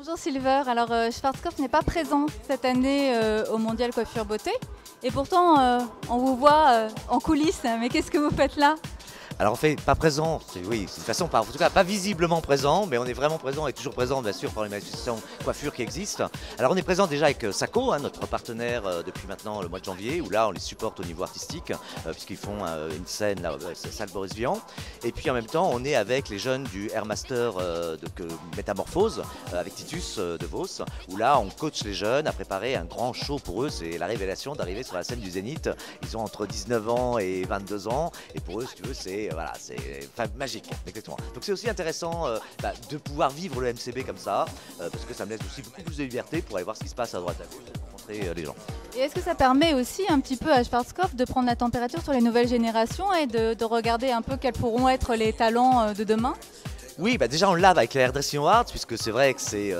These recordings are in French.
Bonjour Silver, alors Schwarzkopf n'est pas présent cette année au Mondial Coiffure Beauté et pourtant on vous voit en coulisses, mais qu'est-ce que vous faites là? Alors on fait pas présent, oui, c'est de façon, en tout cas pas visiblement présent, mais on est vraiment présent et toujours présent bien sûr pour les manifestations coiffure qui existent. Alors on est présent déjà avec Sako, hein, notre partenaire depuis maintenant le mois de janvier, où là on les supporte au niveau artistique, puisqu'ils font une scène là, salle Boris Vian. Et puis en même temps on est avec les jeunes du Air Master de Métamorphose, avec Titus de Vos, où là on coach les jeunes à préparer un grand show pour eux. C'est la révélation d'arriver sur la scène du Zénith. Ils ont entre 19 ans et 22 ans, et pour eux si tu veux c'est voilà, c'est magique, exactement. Donc c'est aussi intéressant de pouvoir vivre le MCB comme ça, parce que ça me laisse aussi beaucoup plus de liberté pour aller voir ce qui se passe à droite à gauche, rencontrer les gens. Et est-ce que ça permet aussi un petit peu à Schwarzkopf de prendre la température sur les nouvelles générations et de regarder un peu quels pourront être les talents de demain? Oui, déjà on l'a avec les Hairdressing Awards, puisque c'est vrai que c'est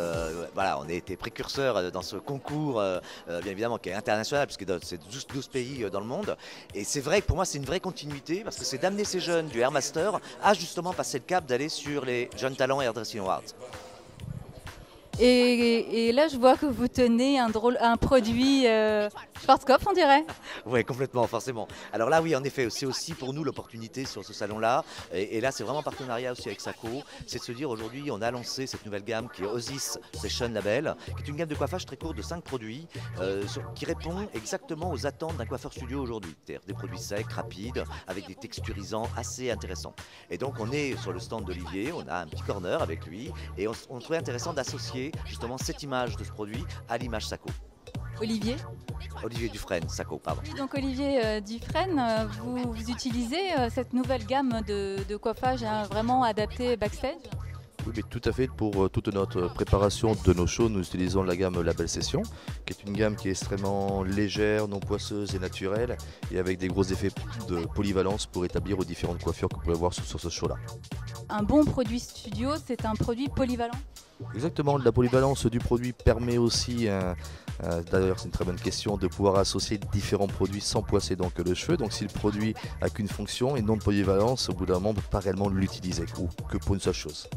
voilà, on a été précurseurs dans ce concours, bien évidemment qui est international, puisque c'est 12 pays dans le monde. Et c'est vrai que pour moi c'est une vraie continuité, parce que c'est d'amener ces jeunes du Hair Master à justement passer le cap d'aller sur les jeunes talents Hairdressing Awards. Et là, je vois que vous tenez un produit Schwarzkopf, on dirait. Oui, complètement, forcément. Alors là, oui, en effet, c'est aussi pour nous l'opportunité sur ce salon-là. Et là, c'est vraiment un partenariat aussi avec Sako. C'est de se dire aujourd'hui, on a lancé cette nouvelle gamme qui est Osis Session Label, qui est une gamme de coiffage très courte de 5 produits qui répond exactement aux attentes d'un coiffeur studio aujourd'hui. C'est-à-dire des produits secs, rapides, avec des texturisants assez intéressants. Et donc, on est sur le stand d'Olivier, on a un petit corner avec lui, et on trouvait intéressant d'associer justement cette image de ce produit à l'image Sako. Olivier Dufresne, Sako, pardon. Oui, donc Olivier Dufresne, vous utilisez cette nouvelle gamme de coiffage vraiment adaptée backstage? Oui, mais tout à fait. Pour toute notre préparation de nos shows, nous utilisons la gamme Label Session, qui est une gamme qui est extrêmement légère, non poisseuse et naturelle, et avec des gros effets de polyvalence pour établir aux différentes coiffures que vous pouvez voir sur ce show-là. Un bon produit studio, c'est un produit polyvalent? Exactement, la polyvalence du produit permet aussi, d'ailleurs c'est une très bonne question, de pouvoir associer différents produits sans poisser donc le cheveu. Donc si le produit n'a qu'une fonction et non de polyvalence, au bout d'un moment on ne peut pas réellement l'utiliser ou que pour une seule chose.